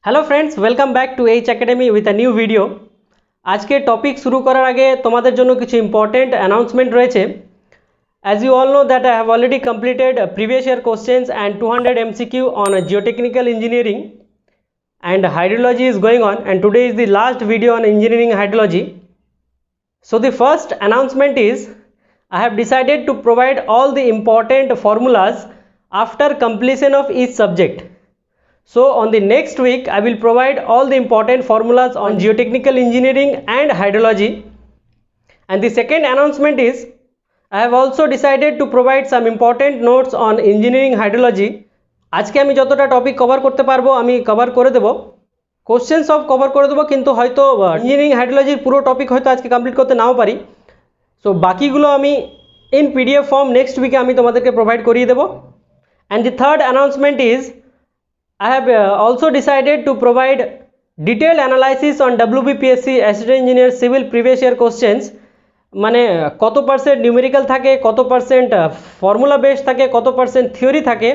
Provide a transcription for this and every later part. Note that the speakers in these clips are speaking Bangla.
Hello friends, welcome back to H academy with a new video. आज के टॉपिक शुरू करार आगे तुम्हारे जोनो किछु इम्पोर्टेंट अनाउंसमेंट रयेछे। As you all know that I have already completed previous year questions and 200 MCQ on geotechnical engineering and hydrology is going on, and today is the last video on engineering hydrology. So the first announcement is I have decided to provide all the important formulas after completion of each subject. So on the next week I will provide all the important formulas on geotechnical engineering and hydrology. And the second announcement is I have also decided to provide some important notes on engineering hydrology. আজকে আমি যতটা টপিক কভার করতে পারবো আমি কভার করে দেব, কোশ্চেন সব কভার করে দেবো, কিন্তু হয়তো ইঞ্জিনিয়ারিং হাইড্রোলজির পুরো টপিক হয়তো আজকে কমপ্লিট করতে নাও পারি। সো বাকিগুলো আমি ইন পিডিএফ ফর্ম নেক্সট উইকে আমি তোমাদেরকে প্রোভাইড করিয়ে দেবো। And the third announcement is I have also decided to provide detailed analysis on WBPSC Assistant Engineer Civil previous year questions, মানে কত পার্সেন্ট নিউমেরিক্যাল থাকে, কত পার্সেন্ট ফর্মুলা বেস থাকে, কত পার্সেন্ট থিওরি থাকে,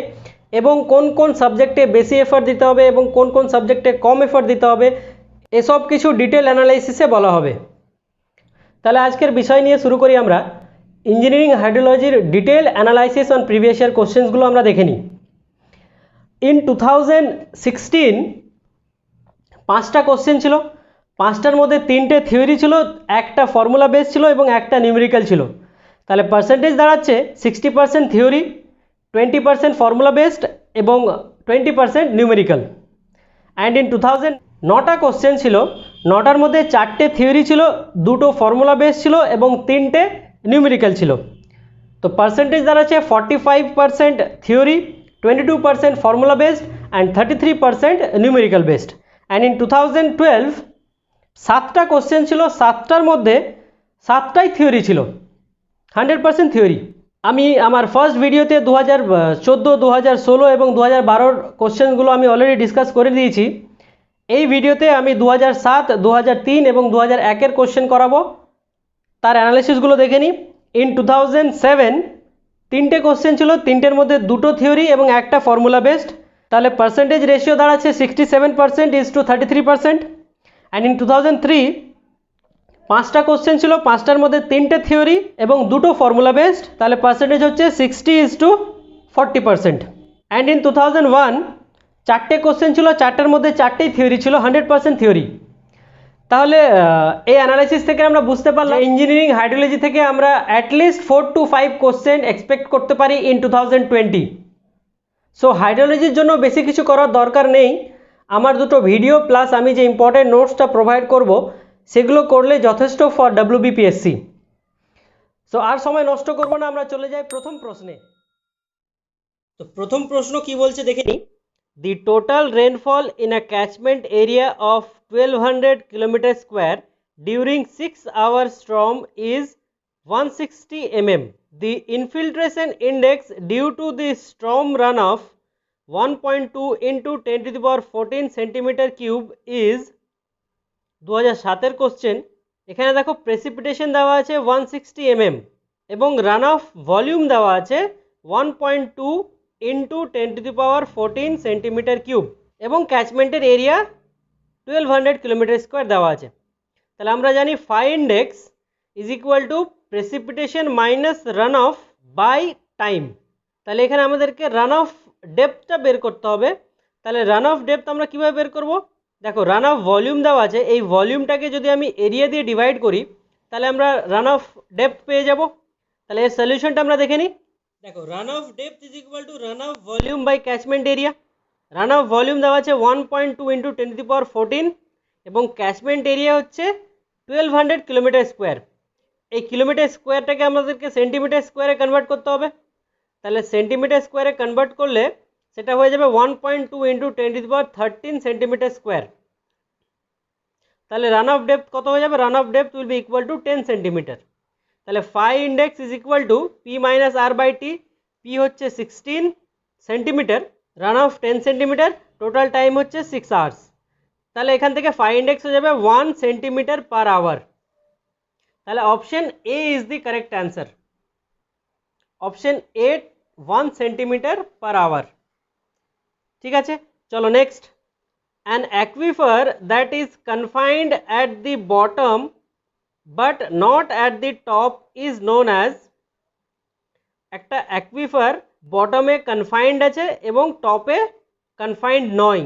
এবং কোন কোন সাবজেক্টে বেশি এফার্ট দিতে হবে এবং কোন কোন সাবজেক্টে কম এফার্ট দিতে হবে, এসব কিছু ডিটেল অ্যানালাইসিসে বলা হবে। তাহলে আজকের বিষয় নিয়ে শুরু করি। আমরা ইঞ্জিনিয়ারিং হাইড্রোলজির detail analysis on previous year কোশ্চেন্সগুলো আমরা দেখে নিই। ইন 2016 পাঁচটা কোশ্চেন ছিল, পাঁচটার মধ্যে তিনটে থিওরি ছিল, একটা ফর্মুলা বেস ছিল এবং একটা নিউমেরিক্যাল ছিল। তাহলে পার্সেন্টেজ দাঁড়াচ্ছে 60% থিওরি, 20% ফর্মুলা বেসড এবং 20% নিউমেরিক্যাল। অ্যান্ড ইন 2000 নটা কোশ্চেন ছিল, নটার মধ্যে চারটে থিওরি ছিল, দুটো ফর্মুলা বেস ছিল এবং তিনটে নিউমেরিক্যাল ছিল। তো পার্সেন্টেজ দাঁড়াচ্ছে 45% theory, 22% formula based and 33% numerical based. And in 2012 সাতটা কোশ্চেন ছিল, সাতটার মধ্যে সাতটাই থিওরি ছিল, 100% থিওরি। আমি আমার ফার্স্ট ভিডিওতে 2014, 2016 এবং 2012 কোশ্চেনগুলো আমি অলরেডি ডিসকাস করে দিয়েছি। এই ভিডিওতে আমি 2007, 2003 এবং 2001-এর কোশ্চেন করাবো, তার অ্যানালিসিসগুলো দেখে নিই। ইন 2007 তিনটে কোশ্চেন ছিল, তিনটের মধ্যে দুটো থিওরি এবং একটা ফর্মুলা বেসড। তাহলে পার্সেন্টেজ রেশিও দাঁড়াচ্ছে 67% ইজ টু 33%। অ্যান্ড ইন 2003 পাঁচটা কোশ্চেন ছিল, পাঁচটার মধ্যে তিনটে থিওরি এবং দুটো ফর্মুলা বেসড, তাহলে পার্সেন্টেজ হচ্ছে 60:40%। অ্যান্ড ইন 2001 চারটে কোশ্চেন ছিল, চারটার মধ্যে চারটেই থিওরি ছিল, 100% থিওরি। তাহলে এই অ্যানালাইসিস থেকে আমরা বুঝতে পারলাম ইঞ্জিনিয়ারিং হাইড্রোলজি থেকে আমরা অ্যাটলিস্ট 4 to 5 কোশ্চেন এক্সপেক্ট করতে পারি ইন 2020। সো হাইড্রোলজির জন্য বেশি কিছু করার দরকার নেই, আমার দুটো ভিডিও প্লাস আমি যে ইম্পর্টেন্ট নোটসটা প্রোভাইড করব সেগুলো করলে যথেষ্ট ফর WBPSC। সো আর সময় নষ্ট করব না, আমরা চলে যাই প্রথম প্রশ্নে। তো প্রথম প্রশ্ন কি বলছে দেখে নিই। The total rainfall in a catchment area of 1200 kilometers square during 6-hour storm is 160 mm. The infiltration index due to the storm runoff 1.2 into 10 to the power 14 centimeter cube is 2007-এর question. এখানে দেখো প্রেসিপিটেশন দেওয়া আছে 160 mm এবং রান অফ ভলিউম দেওয়া আছে 1.2 into 10 to the power 14 centimetre cube এবং ক্যাচমেন্টের এরিয়া 1200 কিলোমিটার স্কোয়ার দেওয়া আছে। তাহলে আমরা জানি phi index is equal to precipitation minus runoff by time. তাহলে এখানে আমাদেরকে রান অফ ডেপথটা বের করতে হবে। তাহলে রান অফ ডেপথ আমরা কীভাবে বের করব? দেখো রান অফ ভলিউম দেওয়া আছে, এই ভলিউমটাকে যদি আমি এরিয়া দিয়ে ডিভাইড করি তাহলে আমরা রান অফ ডেপথ পেয়ে যাব। তাহলে এর সলিউশনটা আমরা দেখে নিই। দেখো runoff depth is equal to run of volume by catchment area. Runoff volume দেওয়া আছে 1.2 into 10 to the power 14 এবং ক্যাচমেন্ট এরিয়া হচ্ছে 1200 কিলোমিটার স্কোয়ার। এই কিলোমিটার স্কোয়ারটাকে আমাদেরকে সেন্টিমিটার স্কোয়ারে কনভার্ট করতে হবে। তাহলে সেন্টিমিটার স্কোয়ারে কনভার্ট করলে সেটা হয়ে যাবে 1.2 into 10 to the power 13 centimetre square. তাহলে রান অফ ডেপথ কত হয়ে যাবে? Runoff depth will be equal to 10 centimetre. তাহলে phi index is equal to P minus R by T. P হচ্ছে 16 centimetre, runoff 10 centimetre, total time হচ্ছে 6 আওয়ার্স। তাহলে এখান থেকে ফাই ইন্ডেক্স হয়ে যাবে 1 সেন্টিমিটার পার আওয়ার। তাহলে option A is the correct answer. Option A 1 centimetre per hour. ঠিক আছে, চলো next an aquifer that is confined at the bottom but not at the top is known as, একটা অ্যাকুইফার বটমে কনফাইন্ড আছে এবং টপে কনফাইন্ড নয়,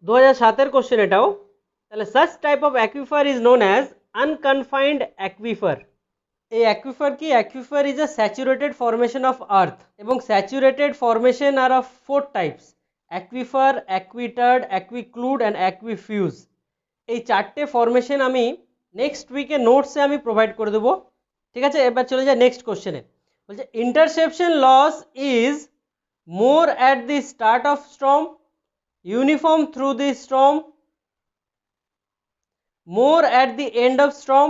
2007-এর কোশ্চেন এটাও। তাহলে such type of aquifer is known as unconfined aquifer. এই অ্যাকুইফার কি? Aquifer is a saturated formation of earth, এবং saturated formation are of 4 types: aquifer, aquitard, aquiclude and aquifuge. এই 4টে ফরমেশন আমি নেক্সট উইকে নোটসে আমি প্রোভাইড করে দেবো, ঠিক আছে। এবার চলে যায় নেক্সট কোশ্চেনে। বলছে interception loss is more at the start of storm, uniform through the storm, more at the end of storm,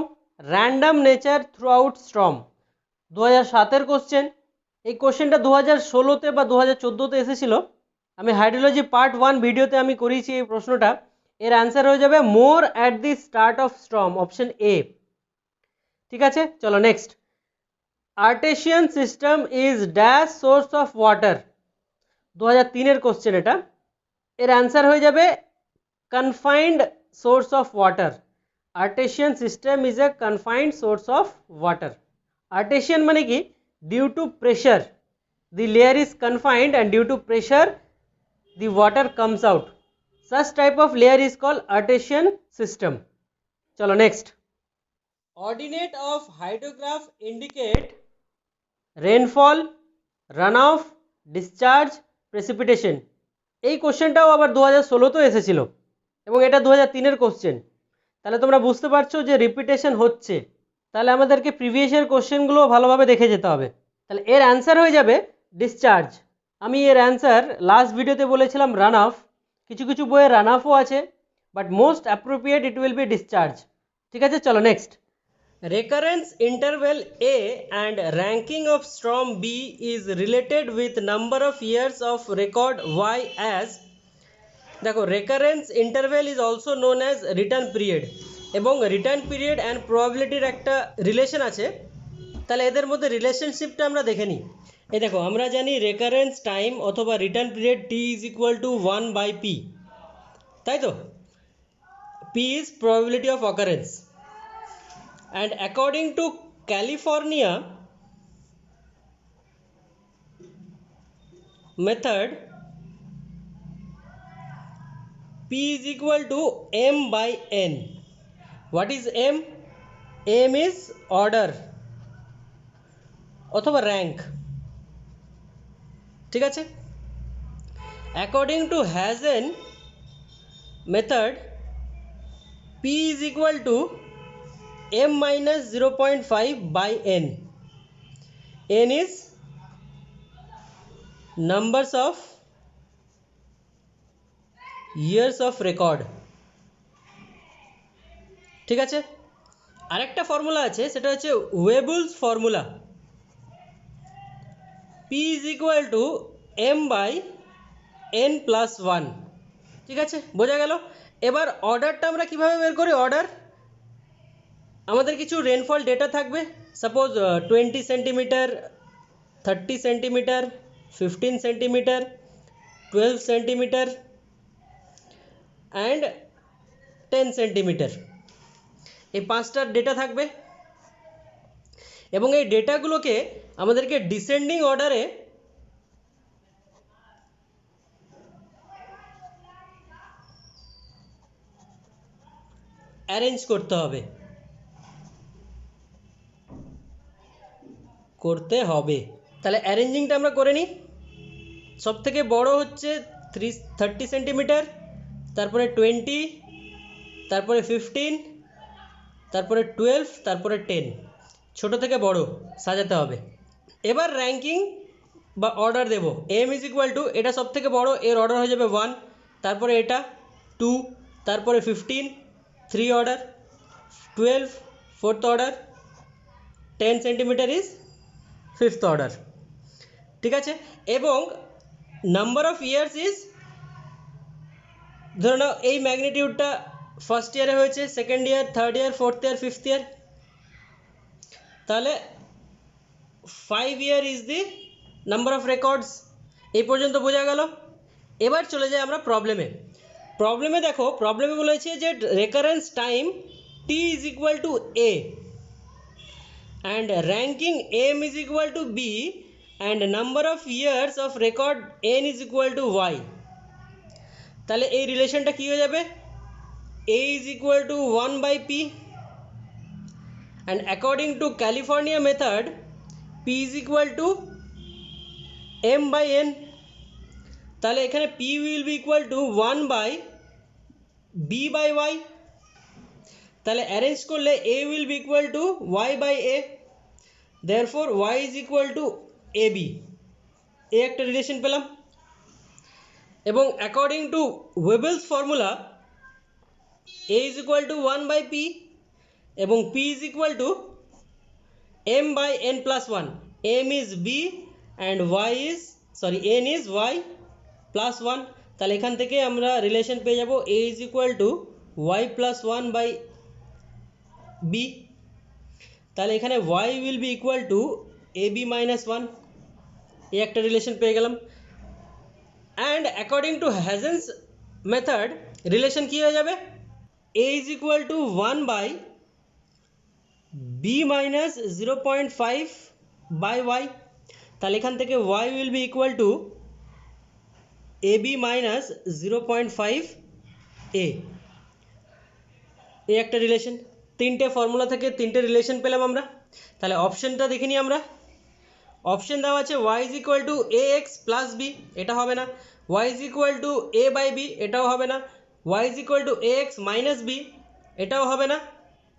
random nature throughout storm. 2007-এর কোশ্চেন। এই কোশ্চেনটা 2016-তে বা 2014-তে এসেছিল। আমি হাইড্রোলজি পার্ট 1 ভিডিওতে আমি করিয়েছি এই প্রশ্নটা। এর অ্যান্সার হয়ে যাবে more at the start of storm, option A, ঠিক আছে। চলো next. Artesian system is dash source of water, 2003-এর কোশ্চেন এটা। এর অ্যান্সার হয়ে যাবে confined source of water. Artesian system is a confined source of water. Artesian মানে কি? Due to pressure the layer is confined and due to pressure the water comes out. Such type of layer is called Artesian system. Chalo next. Ordinate of hydrograph indicate rainfall, runoff, discharge, precipitation. এই কোশ্চেনটাও আবার 2016-তেও এসেছিল এবং এটা 2003-এর কোশ্চেন। তাহলে তোমরা বুঝতে পারছো যে রিপিটেশন হচ্ছে। তাহলে আমাদেরকে প্রিভিয়াস ইয়ার কোশ্চেনগুলো ভালোভাবে দেখে যেতে হবে। তাহলে এর অ্যান্সার হয়ে যাবে ডিসচার্জ। আমি এর অ্যান্সার লাস্ট ভিডিওতে বলেছিলাম রান অফ। কিছু কিছু বইয়ে রান অফও আছে, but most appropriate it will be discharge, ঠিক আছে। চলো next. Recurrence interval A and ranking of storm B is related with number of years of record Y as. দেখো, recurrence interval is also known as return period, এবং রিটার্ন পিরিয়ড অ্যান্ড প্রবাবিলিটির একটা রিলেশন আছে। তাহলে এদের মধ্যে রিলেশনশিপটা আমরা দেখে নিই। এই দেখো, আমরা জানি রেকারেন্স টাইম অথবা return period T is equal two 1/p, তাই তো। p is probability of occurrence, and according to California method, p is equal to m/n. What is m? m is order অথবা র্যাঙ্ক, ঠিক আছে। According to hasn't method, p is equal to m minus 0.5 by n. n is numbers of years of record, ঠিক আছে। আরেকটা ফর্মুলা আছে, সেটা হচ্ছে ওয়েবুলস formula. p is equal to m by n plus 1, ঠিক আছে, বোঝা গেল। এবার অর্ডারটা আমরা কিভাবে বের করি? অর্ডার, আমাদের কিছু রেনফল ডেটা থাকবে, suppose 20 centimetre, 30 centimetre, 15 centimetre, 12 centimetre and 10 centimetre. এই 5টার ডেটা থাকবে, এবং এই ডেটাগুলোকে আমাদেরকে ডিসেন্ডিং অর্ডারে অ্যারেঞ্জ করতে হবে। তাহলে অ্যারেঞ্জিংটা আমরা করে নিই। সব থেকে বড় হচ্ছে 30 সেন্টিমিটার, তারপরে 20, তারপরে 15, তারপরে 12, তারপরে 10, ছোট থেকে বড় সাজাতে হবে। এবার র্যাঙ্কিং বা অর্ডার দেব। m ইজ ইকুয়াল টু, এটা সব থেকে বড়, এর অর্ডার হয়ে যাবে 1, তারপরে এটা 2, তারপরে 15 3 order, 12 4th order, 10 centimetre is 5th order, ঠিক আছে। এবং নাম্বার অফ ইয়ার্স ইজ, ধরে নাও এই ম্যাগনিটিউডটা ফার্স্ট ইয়ারে হয়েছে, second year, third year, fourth year, fifth year, তাহলে 5 year is the number of records. এই পর্যন্ত বোঝা গেল। এবার চলে যাই আমরা প্রবলেমে। প্রবলেমে দেখো, প্রবলেমে বলেছে যে recurrence time T is equal to A and ranking m is equal to b and number of years of record n is equal to y, তাহলে এই রিলেশনটা কী হয়ে যাবে, a is equal to 1 by p and according to California method p is equal to m by n, তাহলে এখানে p will be equal to 1 by b by y, তাহলে অ্যারেঞ্জ করলে a will be equal to y by a, therefore y is equal to ab, এই একটা রিলেশন পেলাম। এবং according to Weibull's formula a is equal to 1 by p এবং p is equal to m by n plus 1, m is b and n is y plus 1, তাহলে এখান থেকে আমরা রিলেশন পেয়ে যাব a is equal to y plus 1 by b, তাহলে এখানে y will be equal to ab minus 1, এই একটা রিলেশন পেয়ে গেলাম। And according to Hazen's method relation কী হয়ে যাবে, a is equal to 1 by b minus 0.5 by y, তাহলে এখান থেকে y will be equal to ab minus 0.5 a, এই একটা রিলেশন। তিনটে ফর্মুলা থেকে তিনটে রিলেশন পেলাম আমরা। তাহলে অপশনটা দেখে নিই আমরা। অপশন দেওয়া আছে y is equal to ax plus b, এটা হবে না। y is equal to a by b, এটাও হবে না। y is equal to ax minus b, এটাও হবে না।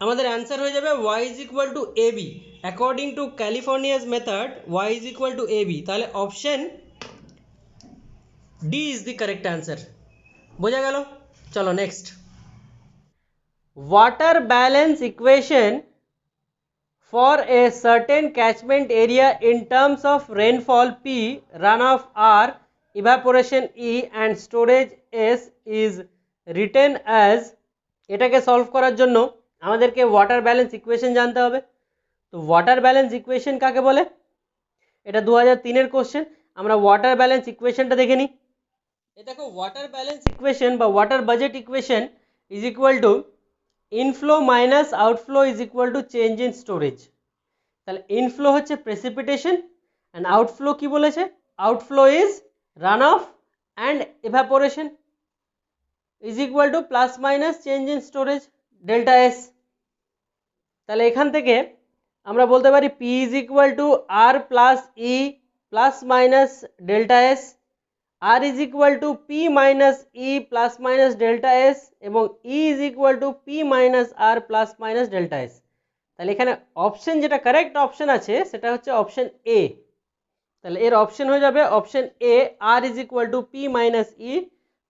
আমাদের অ্যান্সার হয়ে যাবে y is equal to ab, according to California's method y is equal to ab, তাহলে option D is the correct answer. বোঝা গেল? চলো next. water balance equation for a certain catchment area in terms of rainfall p, runoff r, evaporation e and storage s is written as, এটাকে সলভ করার জন্য আমাদেরকে ওয়াটার ব্যালেন্স ইকুয়েশন জানতে হবে। তো ওয়াটার ব্যালেন্স ইকুয়েশন কাকে বলে, এটা 2003-এর কোশ্চেন। আমরা ওয়াটার ব্যালেন্স ইকুয়েশনটা দেখে নিই। এ দেখো, ওয়াটার ব্যালেন্স ইকুয়েশন বা water budget equation is equal to inflow minus outflow is equal to change in storage. তাহলে ইনফ্লো হচ্ছে প্রেসিপিটেশন অ্যান্ড আউটফ্লো কি বলেছে, outflow is runoff and evaporation is equal to plus minus change in storage delta S. তাহলে এখান থেকে আমরা বলতে পারি P is equal to R plus E plus minus delta S, R is equal to P minus E plus minus delta S এবং E is equal to P minus R plus minus delta S. তাহলে এখানে অপশন যেটা কারেক্ট অপশন আছে সেটা হচ্ছে অপশন এ। তাহলে এর অপশন হয়ে যাবে option A, R is equal to P minus E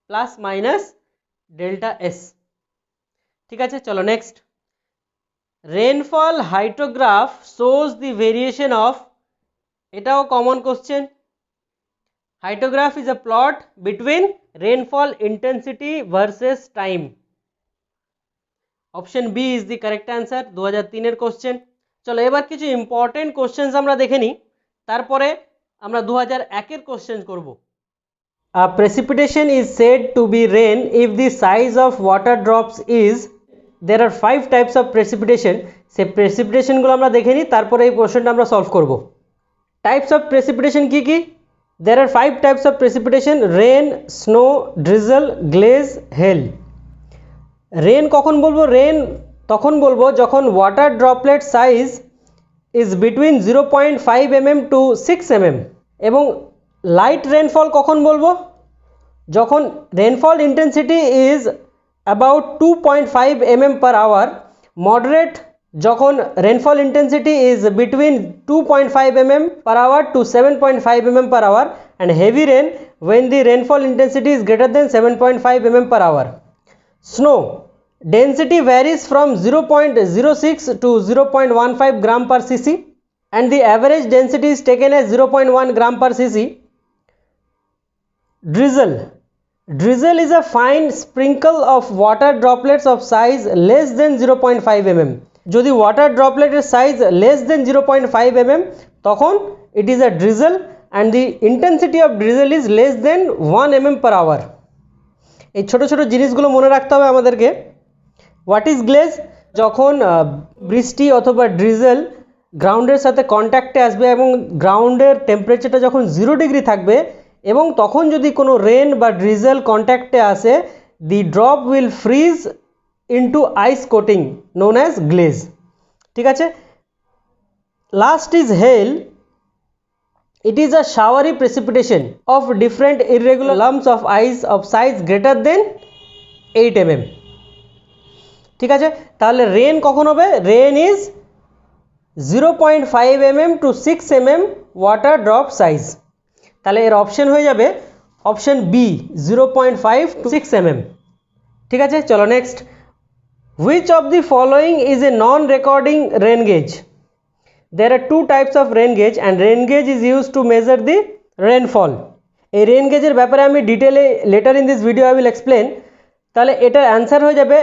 plus minus delta S. ঠিক আছে, চলো next. Rainfall hyetograph shows the variation of, এটাও common question. Hyetograph is a plot between rainfall intensity versus time. Option B is the correct answer, 2003-এর কোশ্চেন। চলো এবার কিছু ইম্পর্টেন্ট কোশ্চেন্স আমরা দেখে নিই, তারপরে আমরা 2001-এর কোশ্চেন করব। Precipitation is said to be rain if the size of water drops is, there are 5 types of precipitation, সে প্রেসিপিটেশনগুলো আমরা দেখে নিই, তারপরে এই কোশ্চেনটা আমরা সলভ করব। টাইপস অফ প্রেসিপিটেশন কি কি? there are 5 types of precipitation: rain, snow, drizzle, glaze, hail. Rain কখন বলবো? রেন তখন বলবো যখন water droplet size is between 0.5 mm to 6 mm। এবং লাইট রেনফল কখন বলবো? যখন rainfall intensity is about 2.5 mm per hour, moderate যখন rainfall intensity is between 2.5 mm per hour to 7.5 mm per hour, and heavy rain when the rainfall intensity is greater than 7.5 mm per hour. Snow density varies from 0.06 to 0.15 gram per cc and the average density is taken as 0.1 gram per cc. Drizzle is a fine sprinkle of water droplets of size less than 0.5 mm. যদি ওয়াটার ড্রপলেটের সাইজ লেস দেন 0.5 mm তখন it is a drizzle and the intensity of drizzle is less than 1 mm per hour. এই ছোট ছোট জিনিসগুলো মনে রাখতে হবে আমাদেরকে। What is glaze? যখন বৃষ্টি অথবা ড্রিজেল গ্রাউন্ডের সাথে কন্ট্যাক্টে আসবে এবং গ্রাউন্ডের টেম্পারেচারটা যখন 0 ডিগ্রি থাকবে এবং তখন যদি কোনো রেন বা ড্রিজেল কন্ট্যাক্টে আসে, the drop will freeze into ice coating known as glaze. ঠিক আছে। Last is hail. It is a showery precipitation of different irregular lumps of ice of size greater than 8 mm. ঠিক আছে, তাহলে রেন কখন হবে? Rain is 0.5 mm to 6 mm water drop size. তাহলে এর অপশন হয়ে যাবে অপশন বি, 0.5 to 6 mm। ঠিক আছে, চলো next. Which of the following is a non-recording rain gauge? There are two types of rain gauge and rain gauge is used to measure the rainfall. এই রেন গেজের ব্যাপারে আমি ডিটেলে later in this video I will explain. তাহলে এটার অ্যান্সার হয়ে যাবে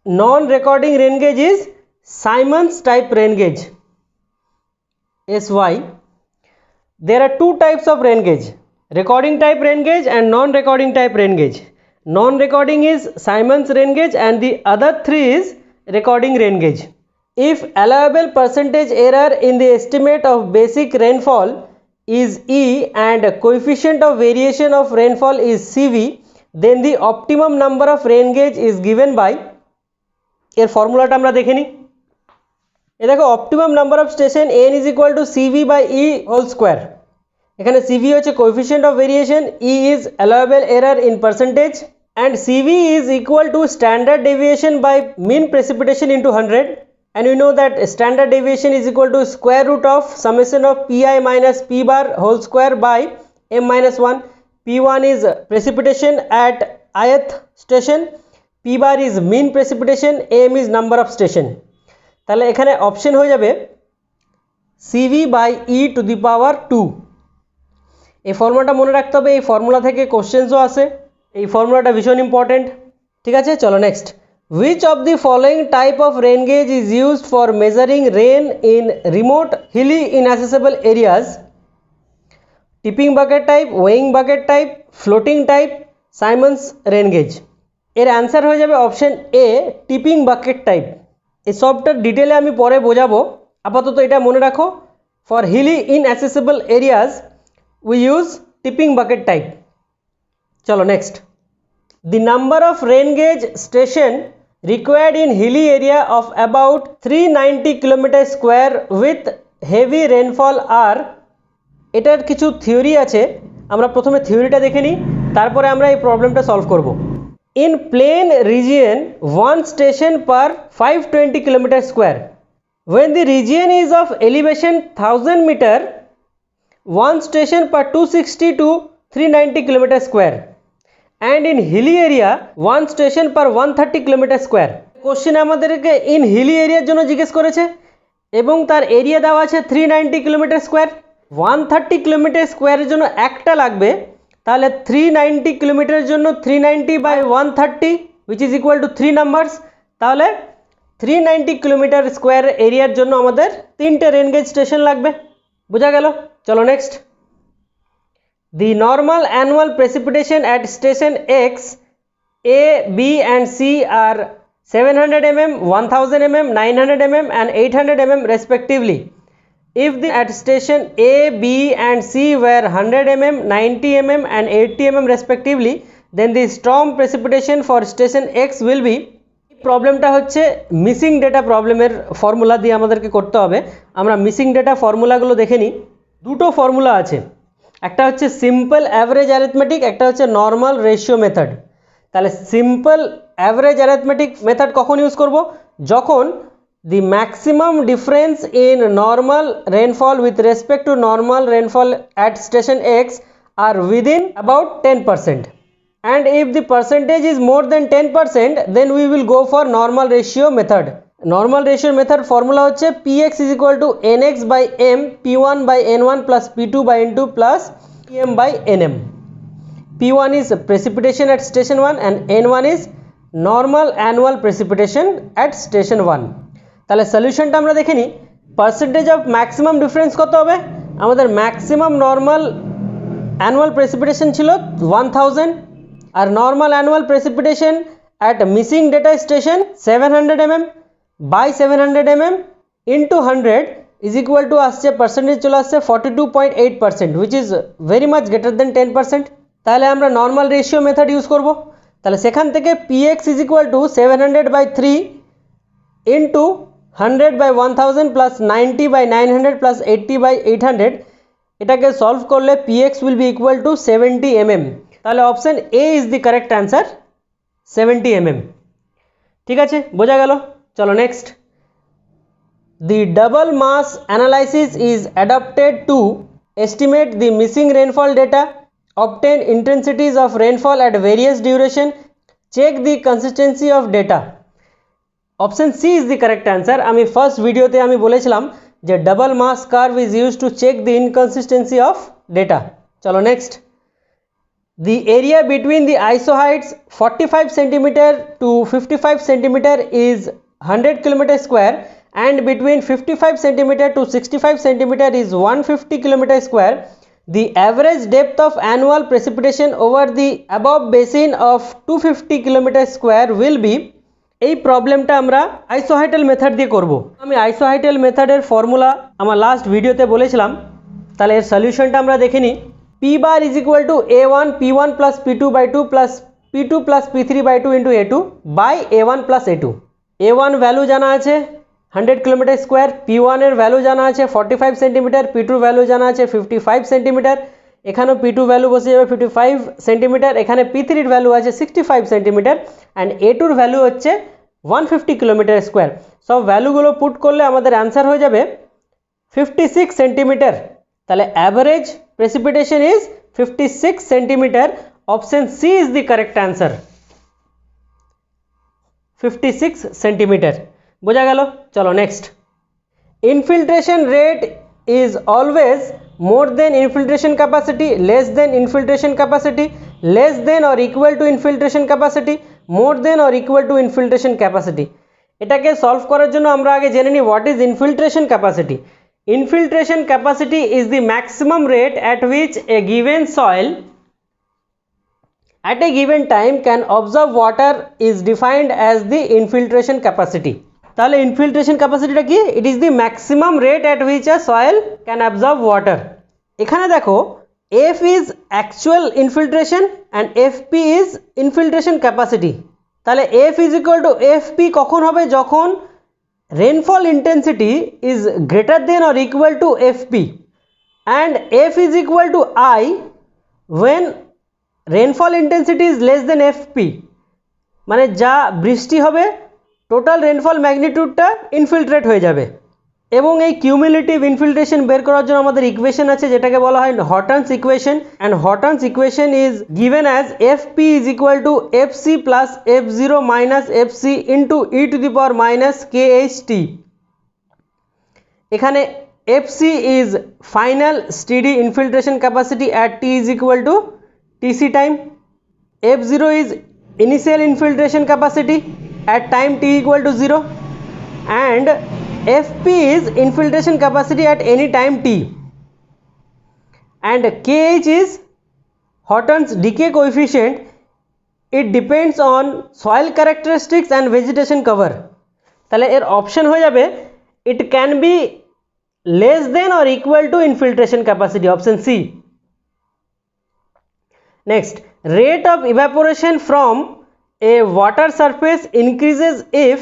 non recording rain gauge is Symons type rain gauge, SY. There are two types of rain gauge, recording type rain gauge and non-recording type rain gauge. Non-recording is Siemens rain gauge and the other three is recording rain gauge. If allowable percentage error in the estimate of basic rainfall is E and coefficient of variation of rainfall is CV, then the optimum number of rain gauge is given by, এর ফর্মুলাটা আমরা দেখে নিই। এ দেখো, optimum number of station n is equal to CV by E whole square। এখানে CV হচ্ছে coefficient of variation, E is allowable error in percentage and CV is equal to standard deviation by mean precipitation into 100, and we know that standard deviation is equal to square root of summation of Pi minus P bar whole square by m minus 1. P1 is precipitation at ith station, P bar is mean precipitation, m is number of station। তাহলে এখানে অপশন হয়ে যাবে CV by E to the power 2। এই ফর্মুলাটা মনে রাখতে হবে, এই ফর্মুলা থেকে কোশ্চেন্সও আসে, এই ফর্মুলাটা ভীষণ ইম্পর্টেন্ট। ঠিক আছে, চলো next. Which of the following type of rain gauge is used for measuring rain in remote hilly inaccessible areas? Tipping bucket type, weighing bucket type, floating type, Siemens rain gauge। এর অ্যান্সার হয়ে যাবে অপশন এ, টিপিং বাকেট টাইপ। এই সবটার ডিটেলে আমি পরে বোঝাবো, আপাতত এটা মনে রাখো। For hilly inaccessible areas we use tipping bucket type. চলো next. The number of rain gauge station required in hilly area of about 390 km square with heavy rainfall are, এটার কিছু থিওরি আছে, আমরা প্রথমে থিওরিটা দেখে নিই, তারপরে আমরা এই প্রবলেমটা সলভ করব। In plain region, one station per 520 km square. When the region is of elevation 1000 meter, one station per 260 to 390 km square. And in hilly area, one station per 130 km square. Question আমাদেরকে ইন হিলি এরিয়ার জন্য জিজ্ঞেস করেছে এবং তার এরিয়া দেওয়া আছে 390 কিলোমিটার স্কোয়ার। 130 কিলোমিটার স্কোয়ারের জন্য একটা লাগবে, তাহলে 390 কিলোমিটারের জন্য 390 by 130 which is equal to 3 numbers. তাহলে 390 কিলোমিটার স্কোয়ার এরিয়ার জন্য আমাদের 3টে রেন গেজ স্টেশন লাগবে। বোঝা গেল? চলো next. The normal annual precipitation at station X, A, B and C are 700 mm, 1000 mm, 900 mm and 800 mm respectively. If the at station A, B and C were 100 mm, 90 mm and 80 mm respectively, then the storm precipitation for station X will be, প্রবলেমটা হচ্ছে মিসিং ডেটা প্রবলেমের ফর্মুলা দিয়ে আমাদেরকে করতে হবে। আমরা মিসিং ডেটা ফর্মুলাগুলো দেখে নিই। দুটো ফর্মুলা আছে, একটা হচ্ছে সিম্পল অ্যাভারেজ অ্যারিথমেটিক, একটা হচ্ছে নর্মাল রেশিও মেথড। তাহলে সিম্পল অ্যাভারেজ অ্যারিথমেটিক মেথড কখন ইউজ করব? যখন the maximum difference in normal rainfall with respect to normal rainfall at station X are within about 10%, and if the percentage is more than 10% then we will go for normal ratio method. Normal ratio method formula হচ্ছে Px is equal to Nx by M, P1 by N1 plus P2 by N2 plus Pm by Nm. P1 is precipitation at station 1 and N1 is normal annual precipitation at station 1. তাহলে সলিউশনটা আমরা দেখে নিই। পার্সেন্টেজ অফ ম্যাক্সিমাম ডিফারেন্স কত হবে? আমাদের ম্যাক্সিমাম নর্মাল অ্যানুয়াল প্রেসিপিটেশন ছিল 1000 আর normal annual precipitation at missing data station 700 mm by 700 mm into 100 is equal to আসছে পার্সেন্টেজ চলে আসছে 42.8%, which is very much greater than 10%। তাহলে আমরা নর্মাল রেশিও মেথড ইউজ করব। তাহলে সেখান থেকে px is equal two 700/3 into 100/1000 plus 90/900 plus 80/800, এটাকে সলভ করলে px will be equal two 70 mm। তাহলে option A is the correct answer, 70 mm। ঠিক আছে, বোঝা গেল। চলো next. The double mass analysis is adopted to estimate the missing rainfall data, obtain intensities of rainfall at various duration, check the consistency of data. Option C is the correct answer. আমি ফার্স্ট ভিডিওতে আমি বলেছিলাম যে double mass curve is use to check the inconsistency of data. চলো next. The area between the isoheights 45 cm to 55 cm is 100 km square and between 55 cm to 65 cm is 150 km square. The average depth of annual precipitation over the above basin of 250 km square will be। এই প্রবলেমটা আমরা আইসোহাইটাল মেথড দিয়ে করব। আমি আইসোহাইটাল মেথডের ফর্মুলা আমার লাস্ট ভিডিওতে বলেছিলাম। তাহলে এর সলিউশনটা আমরা দেখে নিই। P bar is equal to A1 P1 plus P2/2 plus P2 plus P3/2 into A2 by A1 plus A2। A1 value জানা আছে 100 km স্কোয়ার, P1 এর ভ্যালু জানা আছে 45 সেন্টিমিটার, P2 ভ্যালু জানা আছে 55 সেন্টিমিটার, এখানেও P2 ভ্যালু বসে যাবে 55 সেন্টিমিটার, এখানে P3 এর ভ্যালু আছে 65 সেন্টিমিটার অ্যান্ড A2 এর ভ্যালু হচ্ছে 150 কিলোমিটার স্কোয়ার। সব ভ্যালুগুলো পুট করলে আমাদের অ্যান্সার হয়ে যাবে 56 সেন্টিমিটার। তাহলে average precipitation is 56 centimeter. Option C is the correct answer, 56 centimeter। বোঝা গেল। চলো next. Infiltration rate is always more than infiltration capacity, less than infiltration capacity, less than or equal to infiltration capacity, more than or equal to infiltration capacity। এটাকে সলভ করার জন্য আমরা আগে জেনে নিই what is infiltration capacity. Infiltration capacity is the maximum rate at which a given soil at a given time can absorb water is defined as the infiltration capacity। তাহলে infiltration capacity টা কি? It is the maximum rate at which a soil can absorb water। এখানে দেখো F is actual infiltration and FP is infiltration capacity। তাহলে F is equal to FP কখন হবে? যখন rainfall intensity is greater than or equal to FP and F is equal to I when rainfall intensity is less than FP, মানে যা বৃষ্টি হবে টোটাল রেনফল ম্যাগনিটিউডটা ইনফিল্ট্রেট হয়ে যাবে। এবং এই কিউমুলেটিভ ইনফিল্ট্রেশন বের করার জন্য আমাদের ইকুয়েশন আছে যেটাকে বলা হয় Horton's equation and Horton's equation is given as FP is equal to FC plus F0 minus FC into e⁻−kHT। এখানে FC is final steady infiltration capacity at T is equal to TC time, F0 is initial infiltration capacity at time T equal to 0 and FP is infiltration capacity at any time T and KH is Horton's decay coefficient. It depends on soil characteristics and vegetation cover। তাহলে এর অপশন হয়ে যাবে it can be less than or equal to infiltration capacity, option C। Next, rate of evaporation from a water surface increases if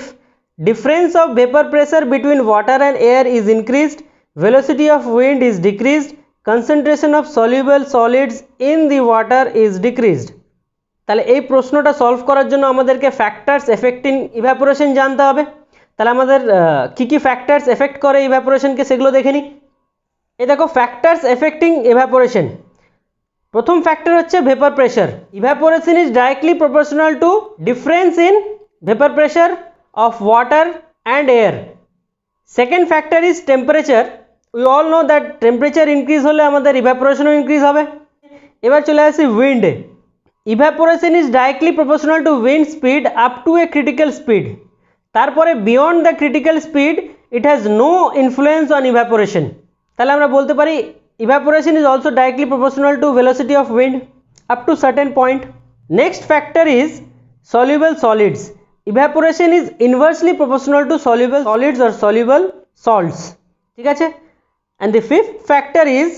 difference of vapor pressure between water and air is increased, velocity of wind is decreased, concentration of soluble solids in the water is decreased। তাহলে এই প্রশ্নটা সলভ করার জন্য আমাদেরকে ফ্যাক্টরস এফেক্টিং ইভাপোরেশন জানতে হবে। তাহলে আমাদের কি কি ফ্যাক্টরস এফেক্ট করে ইভাপোরেশনকে সেগুলো দেখে নিই। এই দেখো ফ্যাক্টরস এফেক্টিং ইভাপোরেশন, প্রথম ফ্যাক্টর হচ্ছে vapour pressure. Evaporation is directly proportional to difference in vapour pressure of water and air. Second factor is temperature. We all know that temperature increase হলে আমাদের ইভাপোরেশনও ইনক্রিজ হবে। এবার চলে আসি উইন্ডে। Evaporation is directly proportional to wind speed up to a critical speed. তারপরে beyond the critical speed it has no influence on evaporation. তাহলে আমরা বলতে পারি evaporation is also directly proportional to velocity of wind up to certain point। Next factor is soluble solids. Evaporation is inversely proportional to soluble solids or soluble salts. ঠিক আছে? And the fifth factor is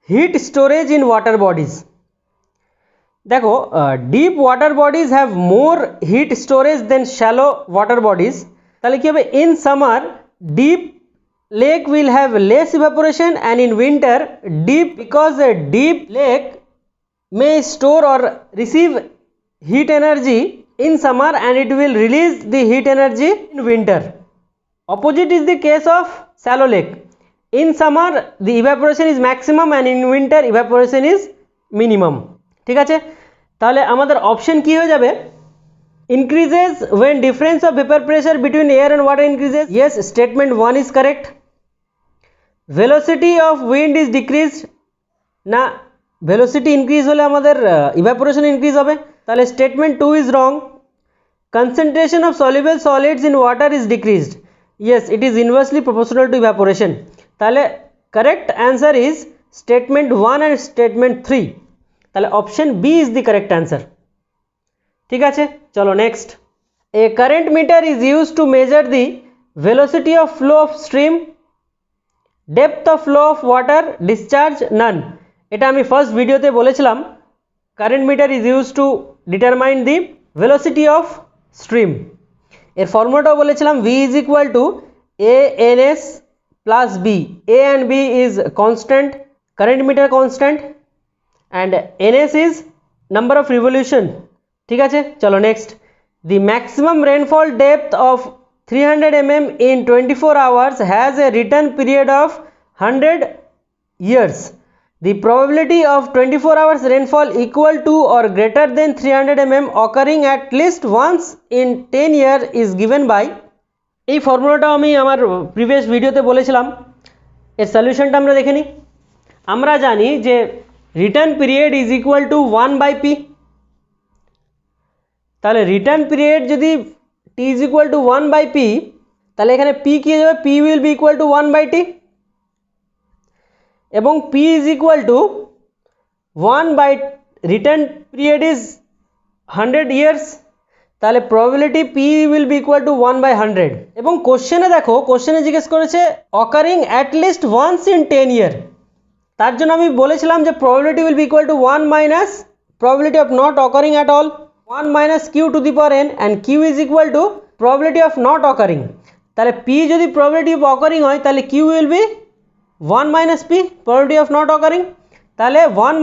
heat storage in water bodies. দেখো deep water bodies have more heat storage than shallow water bodies. তাহলে কি হবে, in summer deep lake will have less evaporation, and in winter because a deep lake may store or receive heat energy in summer and it will release the heat energy in winter. Opposite is the case of shallow lake. In summer the evaporation is maximum and in winter evaporation is minimum. ঠিক আছে, তাহলে আমাদের অপশন কি হয়ে যাবে, increases when difference of vapor pressure between air and water increases. Yes, statement 1 is correct. Velocity of wind is decreased. না, velocity increase হলে আমাদের evaporation increase হবে, তাহলে statement 2 is wrong. Concentration of soluble solids in water is decreased. Yes, it is inversely proportional to evaporation. তাহলে correct answer is statement 1 and statement 3. তাহলে option B is the correct answer. ঠিক আছে, চলো next. A current meter is used to measure the velocity of flow of stream, depth of flow of water, discharge, none. এটা আমি ফার্স্ট ভিডিওতে বলেছিলাম, current meter is use to determine the velocity of stream. এর ফর্মুলাটাও বলেছিলাম, V is equal to A N S plus B. A and B is constant, current meter constant, and N S is number of revolution. ঠিক আছে, চলো next. The maximum rainfall depth of 300 mm in 24 hours has a return period of 100 years. The probability of 24 hours rainfall equal to or greater than 300 mm occurring at least once in 10 years is given by. এই ফর্মুলাটা আমি আমার প্রিভিয়াস ভিডিওতে বলেছিলাম, এর সলিউশনটা আমরা দেখে নিই। আমরা জানি যে return period is equal two 1/p। তাহলে রিটার্ন পিরিয়ড যদি t is equal to 1/p, তাহলে এখানে p কি হয়ে যাবে, p will be equal to 1/t, এবং p is equal to 1 by return period is 100 years, তাহলে probability p will be equal to 1/100। এবং কোশ্চেনে দেখো, কোশ্চেনে জিজ্ঞেস করেছে occurring at least once in 10 year, তার জন্য আমি বলেছিলাম যে probability will be equal to 1 minus probability of not occurring at all, 1 minus q to the power n, and q is equal to probability of not occurring। তাহলে p যদি probability of occurring হয় তাহলে q will be 1 minus p, probability of not occurring, তাহলে 1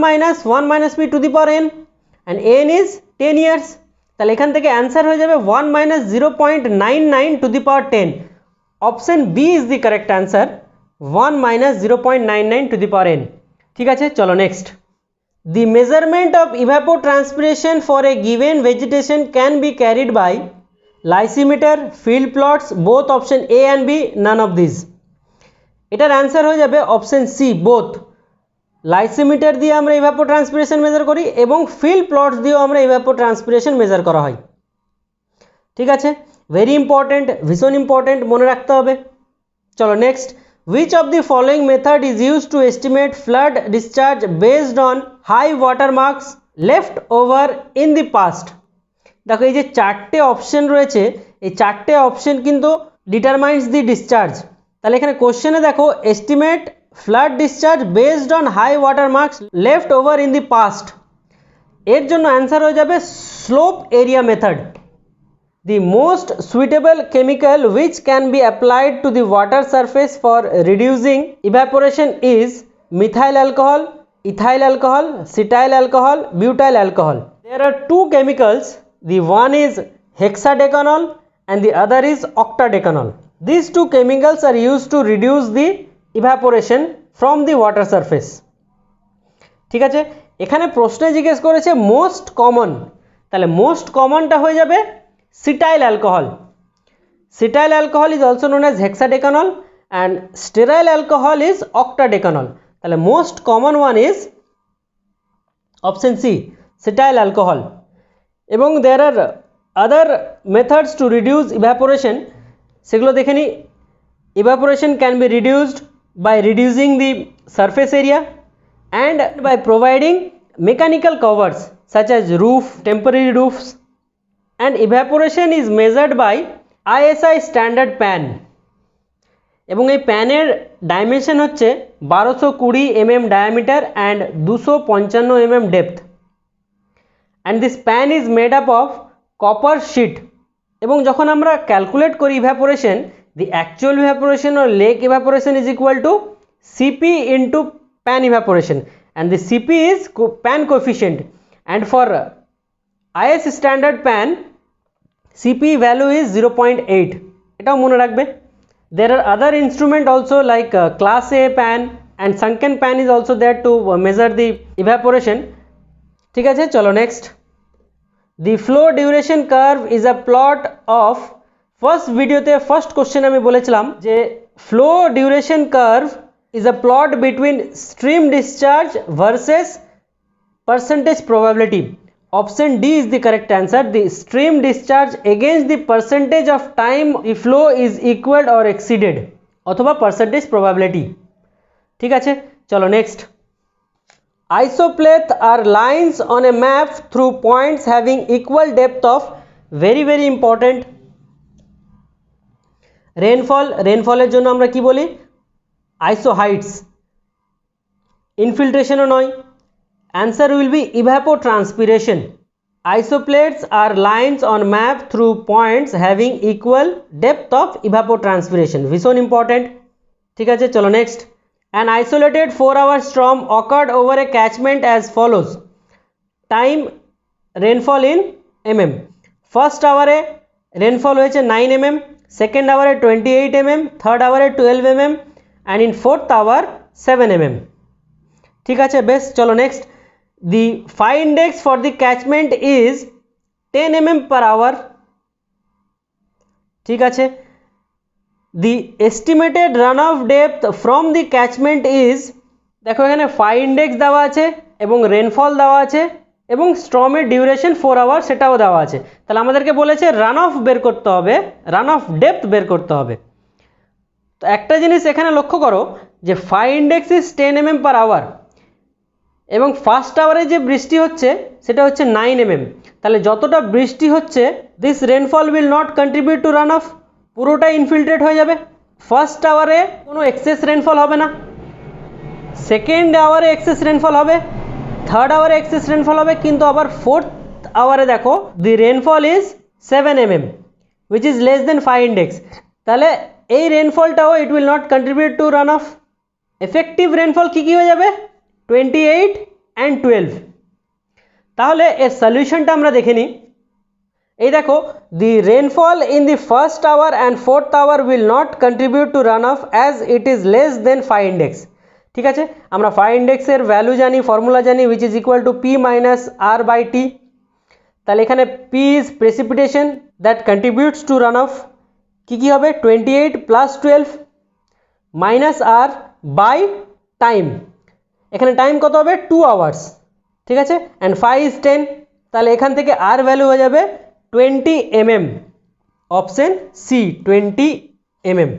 minus p to the power n, and n is 10 years। তাহলে এখান থেকে অ্যান্সার হয়ে যাবে 1 minus 0.99 to the power 10। Option B is the correct answer, 1 minus 0.99 to the power n। ঠিক আছে, চলো next. The measurement of evapotranspiration for a given vegetation can be carried by lysimeter, field plots, both option A and B, none of these। এটার অ্যান্সার হয়ে যাবে অপশন সি, বোথ। লাইসিমিটার দিয়ে আমরা ইভাপোট্রান্সপিরেশন মেজার করি এবং ফিল্ড প্লটস দিয়েও আমরা ইভাপোট্রান্সপিরেশন মেজার করা হয়। ঠিক আছে, ভেরি ইম্পর্টেন্ট, ভীষণ ইম্পর্টেন্ট, মনে রাখতে হবে। চলো next. Which of the following method is used to estimate flood discharge based on high water marks left over in the past? দেখো এই যে চারটে অপশন রয়েছে, এই চারটে অপশন কিন্তু ডিটারমাইন্স দি ডিসচার্জ। তাহলে এখানে কোশ্চেনে দেখো estimate flood discharge based on high water marks left over in the past, এর জন্য অ্যান্সার হয়ে যাবে slope area method. The most suitable chemical which can be applied to the water surface for reducing evaporation is methyl alcohol, ethyl alcohol, cetyl alcohol, butyl alcohol. There are two chemicals, the one is hexadecanol and the other is octadecanol. These two chemicals are used to reduce the evaporation from the water surface। ঠিক আছে, এখানে প্রশ্নে জিজ্ঞেস করেছে মোস্ট কমন, তাহলে মোস্ট কমনটা হয়ে যাবে cetyl alcohol. Cetyl alcohol is also known as hexadecanol and stearyl alcohol is octadecanol. তাহলে most common one is option C, cetyl alcohol. এবং there are other methods to reduce evaporation, সেগুলো দেখে নি। Evaporation can be reduced by reducing the surface area and by providing mechanical covers such as roof, temporary roofs, and evaporation is measured by ISI standard pan এবং এই প্যানের ডাইমেনশন হচ্ছে 1220 mm diameter and 255 mm depth, and this pan is made up of copper sheet. এবং যখন আমরা ক্যালকুলেট করি evaporation, the actual evaporation or lake evaporation is equal to Cp into pan evaporation, and the Cp is pan coefficient, and for IS standard pan Cp value is 0.8. এটাও মনে রাখবে। There are other instrument also like class A pan and sunken pan is also there to measure the evaporation. ঠিক আছে, চলো next. The flow duration curve is a plot of, first ভিডিওতে ফার্স্ট কোশ্চেন আমি বলেছিলাম যে flow duration curve is a plot between stream discharge versus percentage probability. Option D is the correct answer. The stream discharge against the percentage of time the flow is equaled or exceeded অথবা percentage probability। ঠিক আছে, চলো next. Isoplates are lines on a map through points having equal depth of, very important, রেনফলের জন্য আমরা কি বলি? আইসোহাইটস। ইনফিল্ট্রেশনও নয়, answer will be evapotranspiration. Isoplates are lines on map through points having equal depth of evapotranspiration, ভীষণ ইম্পর্টেন্ট। ঠিক আছে, চলো next. An isolated 4-hour storm occurred over a catchment as follows. Time, rainfall in mm. First hour A rainfall হয়েছে 9 mm, second hour A 28 mm, third hour A 12 mm, and in fourth hour 7 mm. ঠিক আছে, বেশ, চলো next. The phi index for the catchment is 10 mm per hour. ঠিক আছে। The estimated runoff depth from the catchment is, দেখো এখানে phi index দেওয়া আছে এবং রেনফল দেওয়া আছে এবং স্টর্মের ডিউরেশন 4 আওয়ার সেটাও দেওয়া আছে। তাহলে আমাদেরকে বলেছে রান অফ বের করতে হবে, রান অফ ডেপথ বের করতে হবে। তো একটা জিনিস এখানে লক্ষ্য করো যে phi index is 10 mm per hour এবং ফার্স্ট আওয়ারে যে বৃষ্টি হচ্ছে সেটা হচ্ছে 9 mm। তাহলে যতটা বৃষ্টি হচ্ছে this rainfall will not contribute to run off, পুরোটাই ইনফিল্ট্রেট হয়ে যাবে। ফার্স্ট আওয়ারে কোনো এক্সেস রেনফল হবে না, সেকেন্ড আওয়ারে এক্সেস রেনফল হবে, থার্ড আওয়ারে এক্সেস রেনফল হবে, কিন্তু আবার ফোর্থ আওয়ারে দেখো the rainfall is 7 mm which is less than phi index। তাহলে এই রেনফলটাও it will not contribute to run off. Effective rainfall কী হয়ে যাবে? 28 and 12। তাহলে এর সলিউশনটা আমরা দেখে নিই। এই দেখো, the rainfall in the first hour and fourth hour will not contribute to run off as it is less than phi index। ঠিক আছে, আমরা phi index-এর ভ্যালু জানি, ফর্মুলা জানি, which is equal to P minus R by T। তাহলে এখানে P is precipitation that contributes to run off, কী হবে? 28 plus 12 minus R by time, এখানে টাইম কত হবে? 2 আওয়ার্স। ঠিক আছে, অ্যান্ড phi ইজ 10, তাহলে এখান থেকে আর ভ্যালু হয়ে যাবে 20 mm। Option C 20 mm।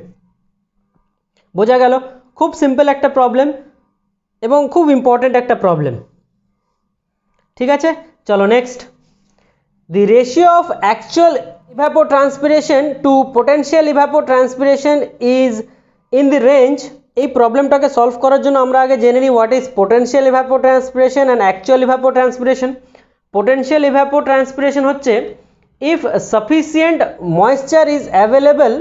বোঝা গেল? খুব সিম্পল একটা প্রবলেম এবং খুব ইম্পর্টেন্ট একটা প্রবলেম। ঠিক আছে, চলো next. The ratio of actual evapotranspiration to potential evapotranspiration is in the range. এই প্রবলেমটাকে সলভ করার জন্য আমরা আগে জেনে নিই what is potential evapotranspiration and actual evapotranspiration. Potential evapotranspiration হচ্ছে if sufficient moisture is available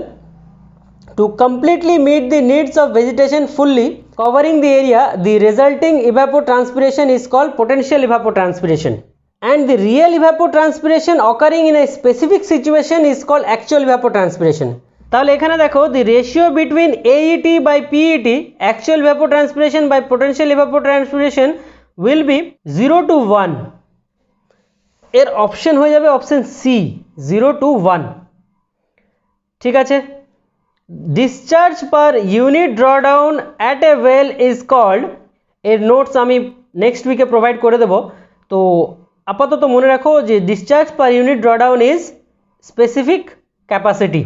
to completely meet the needs of vegetation fully covering the area, the resulting evapotranspiration is called potential evapotranspiration, and the real evapotranspiration occurring in a specific situation is called actual evapotranspiration. তাহলে এখানে দেখো, the ratio between AET by PET, actual evapotranspiration by potential evapotranspiration, will be 0 to 1. এর অপশন হয়ে যাবে অপশন সি 0 to 1। ঠিক আছে, discharge per unit drawdown at a well is called, এর নোটস আমি নেক্সট উইকে প্রোভাইড করে দেবো। তো আপাতত মনে রাখো যে discharge per unit drawdown is specific capacity.